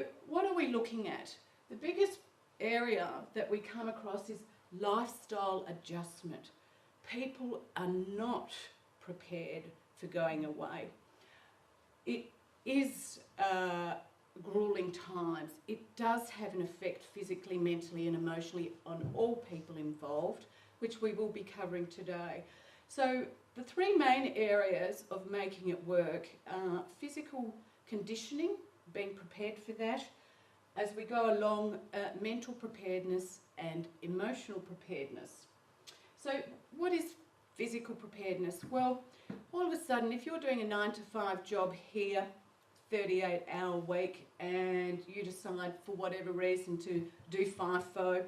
So what are we looking at? The biggest area that we come across is lifestyle adjustment. People are not prepared for going away. It is grueling times. It does have an effect physically, mentally and emotionally on all people involved, which we will be covering today. So the three main areas of making it work are physical conditioning, being prepared for that, as we go along, mental preparedness and emotional preparedness. So what is physical preparedness? Well, all of a sudden, if you're doing a 9-to-5 job here, 38-hour week, and you decide for whatever reason to do FIFO,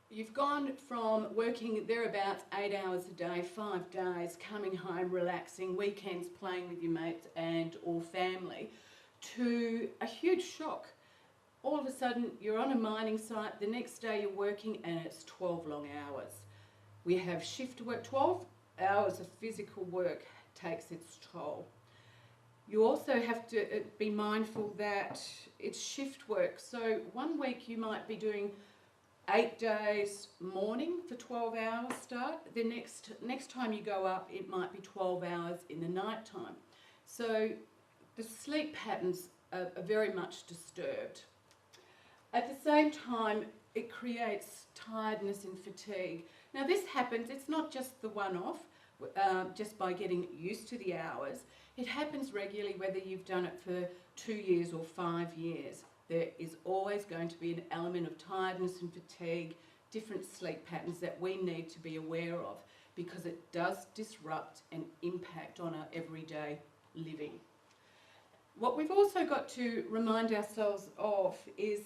you've gone from working thereabouts 8 hours a day, 5 days, coming home, relaxing, weekends playing with your mates and or family, to a huge shock. All of a sudden, you're on a mining site, the next day you're working and it's 12 long hours. We have shift work, 12 hours of physical work takes its toll. You also have to be mindful that it's shift work. So one week you might be doing 8 days morning for 12 hours start. The next time you go up, it might be 12 hours in the night time. So the sleep patterns are very much disturbed. At the same time, it creates tiredness and fatigue. Now this happens, it's not just the one-off, just by getting used to the hours. It happens regularly, whether you've done it for 2 years or 5 years. There is always going to be an element of tiredness and fatigue, different sleep patterns that we need to be aware of, because it does disrupt and impact on our everyday living. What we've also got to remind ourselves of is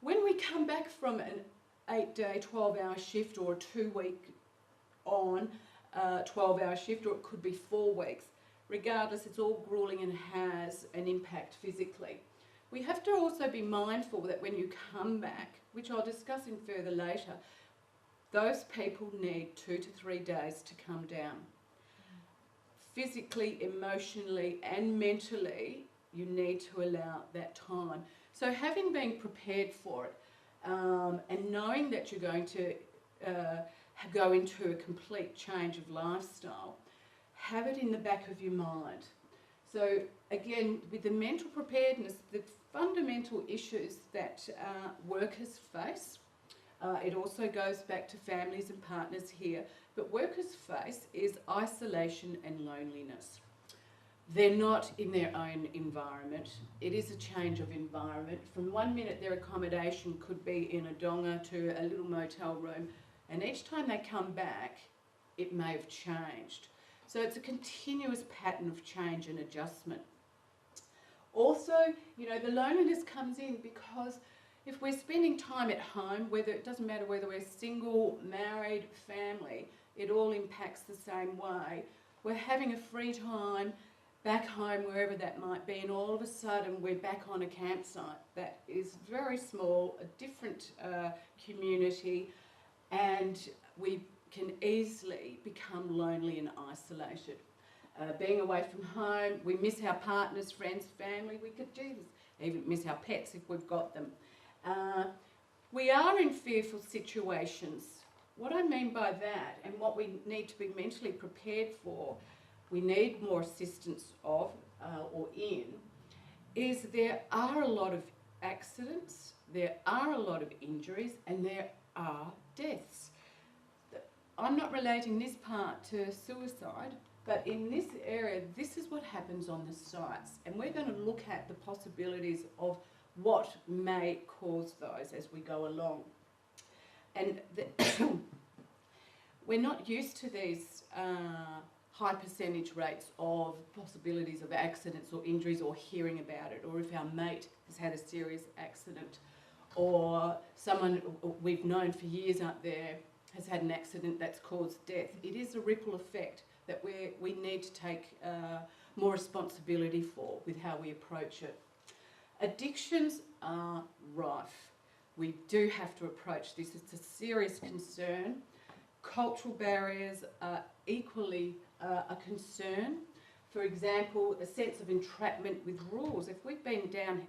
when we come back from an 8-day, 12-hour shift, or a 2-week on 12-hour shift, or it could be 4 weeks. Regardless, it's all grueling and has an impact physically. We have to also be mindful that when you come back, which I'll discuss in further later, those people need 2 to 3 days to come down. Physically, emotionally and mentally, you need to allow that time. So having been prepared for it and knowing that you're going to go into a complete change of lifestyle, have it in the back of your mind. So again, with the mental preparedness, the fundamental issues that workers face, it also goes back to families and partners here, but workers face is isolation and loneliness. They're not in their own environment. It is a change of environment. From one minute their accommodation could be in a donga to a little motel room, and each time they come back, it may have changed. So it's a continuous pattern of change and adjustment. Also, you know, the loneliness comes in because if we're spending time at home, it doesn't matter whether we're single, married, family, it all impacts the same way. We're having a free time back home, wherever that might be, and all of a sudden we're back on a campsite that is very small, a different community, and we can easily become lonely and isolated. Being away from home, we miss our partners, friends, family, we could even miss our pets if we've got them. We are in fearful situations. What I mean by that, and what we need to be mentally prepared for, we need more assistance of or in, is there are a lot of accidents, there are a lot of injuries, and there are deaths. I'm not relating this part to suicide, but in this area, this is what happens on the sites, and we're going to look at the possibilities of what may cause those as we go along. And we're not used to these high percentage rates of possibilities of accidents or injuries, or hearing about it, or if our mate has had a serious accident, or someone we've known for years out there has had an accident that's caused death. It is a ripple effect that we need to take more responsibility for with how we approach it. Addictions are rife. We do have to approach this. It's a serious concern. Cultural barriers are equally a concern. For example, a sense of entrapment with rules. If we've been down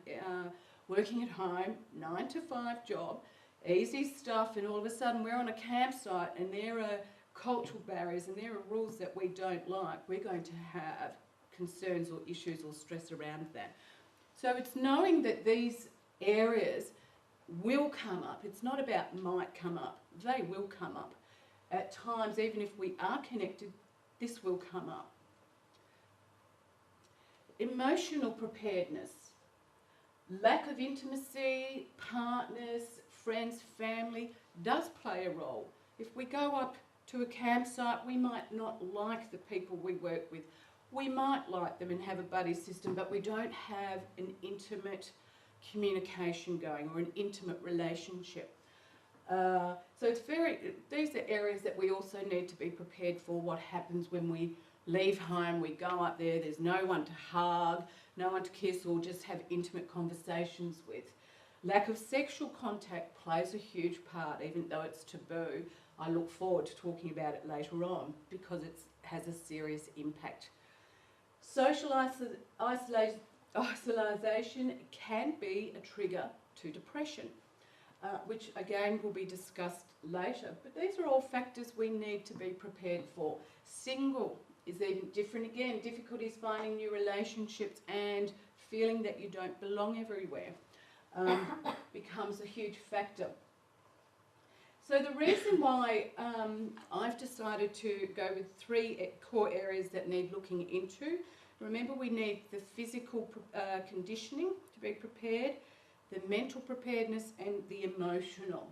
working at home, 9 to 5 job, easy stuff, and all of a sudden we're on a campsite and there are cultural barriers and there are rules that we don't like, we're going to have concerns or issues or stress around that. So it's knowing that these areas will come up. It's not about might come up. They will come up. At times, even if we are connected, this will come up. Emotional preparedness. Lack of intimacy, partners, friends, family does play a role. If we go up to a campsite, we might not like the people we work with. We might like them and have a buddy system, but we don't have an intimate communication going or an intimate relationship. So these are areas that we also need to be prepared for. What happens when we leave home, we go up there, there's no one to hug, no one to kiss or just have intimate conversations with. Lack of sexual contact plays a huge part, even though it's taboo. I look forward to talking about it later on because it has a serious impact. Social isolation can be a trigger to depression, which again will be discussed later. But these are all factors we need to be prepared for. Single is even different again. Difficulties finding new relationships and feeling that you don't belong everywhere becomes a huge factor. So the reason why I've decided to go with 3 core areas that need looking into. Remember, we need the physical conditioning to be prepared, the mental preparedness and the emotional.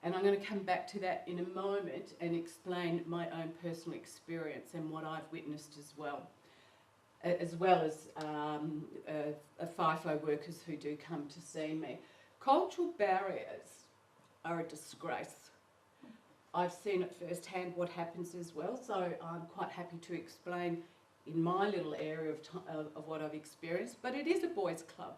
And I'm going to come back to that in a moment and explain my own personal experience and what I've witnessed as well as FIFO workers who do come to see me. Cultural barriers are a disgrace. I've seen it firsthand what happens as well, so I'm quite happy to explain in my little area of what I've experienced, but it is a boys' club.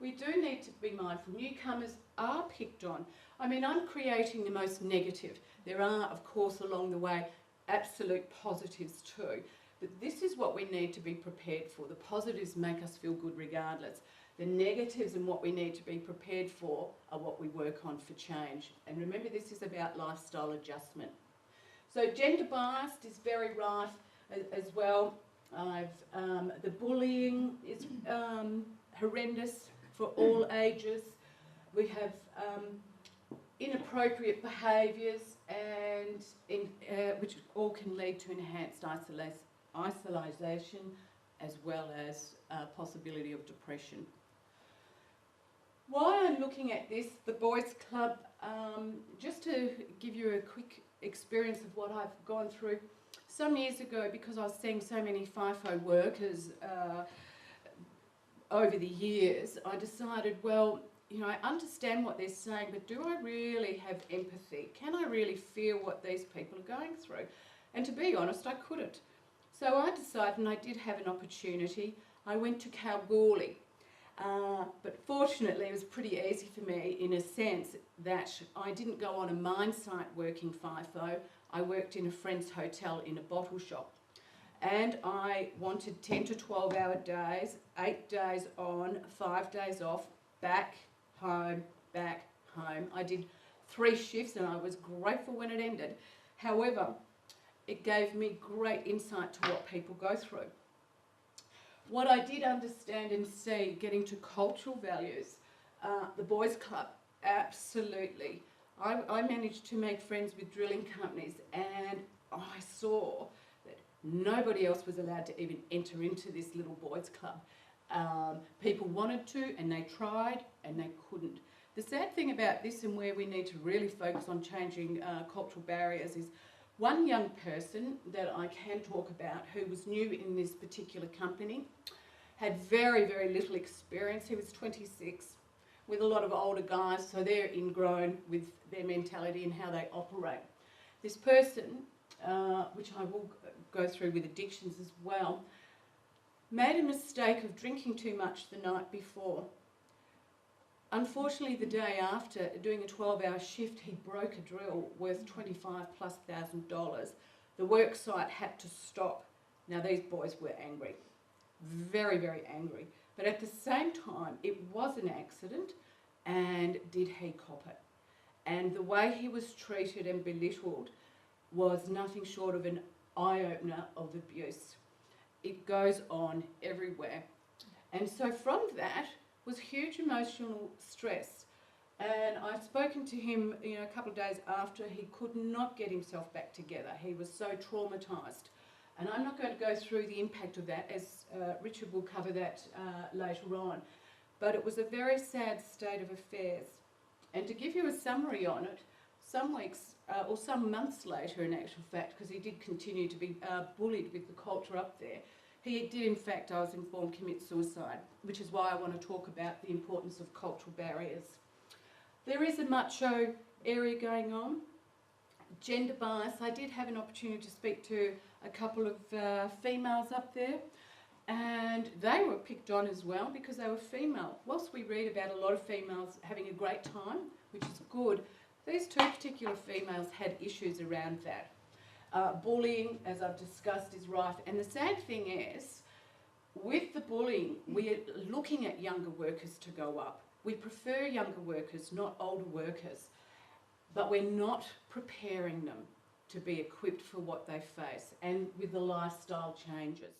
We do need to be mindful. Newcomers are picked on. I mean, I'm creating the most negative. There are, of course, along the way, absolute positives too, but this is what we need to be prepared for. The positives make us feel good regardless. The negatives and what we need to be prepared for are what we work on for change. And remember, this is about lifestyle adjustment. So gender biased is very rife as well. The bullying is horrendous for all ages. We have inappropriate behaviours and which all can lead to enhanced isolation as well as possibility of depression. Why I'm looking at this, the Boys Club, just to give you a quick experience of what I've gone through. Some years ago, because I was seeing so many FIFO workers over the years, I decided, well, you know, I understand what they're saying, but do I really have empathy? Can I really feel what these people are going through? And to be honest, I couldn't. So I decided, and I did have an opportunity, I went to Kalgoorlie. But fortunately it was pretty easy for me in a sense that I didn't go on a mine site working FIFO. I worked in a friend's hotel in a bottle shop. And I wanted 10 to 12 hour days, 8 days on, 5 days off, back, home, back, home. I did 3 shifts and I was grateful when it ended. However, it gave me great insight to what people go through. What I did understand and see, getting to cultural values, the Boys Club, absolutely. I managed to make friends with drilling companies and I saw that nobody else was allowed to even enter into this little Boys Club. People wanted to and they tried and they couldn't. The sad thing about this and where we need to really focus on changing cultural barriers is one young person that I can talk about who was new in this particular company, had very, very little experience. He was 26 with a lot of older guys, so they're ingrown with their mentality and how they operate. This person, which I will go through with addictions as well, made a mistake of drinking too much the night before. Unfortunately, the day after, doing a 12-hour shift, he broke a drill worth $25,000+. The work site had to stop Now these boys were angry, very, very angry. But at the same time, it was an accident, and did he cop it? And the way he was treated and belittled was nothing short of an eye-opener of abuse. It goes on everywhere. And so from that was huge emotional stress. And I've spoken to him, a couple of days after. He could not get himself back together. He was so traumatised. And I'm not going to go through the impact of that, as Richard will cover that later on. But it was a very sad state of affairs. And to give you a summary on it, some weeks or some months later, in actual fact, because he did continue to be bullied with the culture up there, he did, in fact, I was informed, commit suicide, which is why I want to talk about the importance of cultural barriers. There is a macho area going on. Gender bias. I did have an opportunity to speak to a couple of females up there, and they were picked on as well because they were female. Whilst we read about a lot of females having a great time, which is good, these two particular females had issues around that. Bullying, as I've discussed, is rife. And the sad thing is, with the bullying, we're looking at younger workers to go up. We prefer younger workers, not older workers. But we're not preparing them to be equipped for what they face and with the lifestyle changes.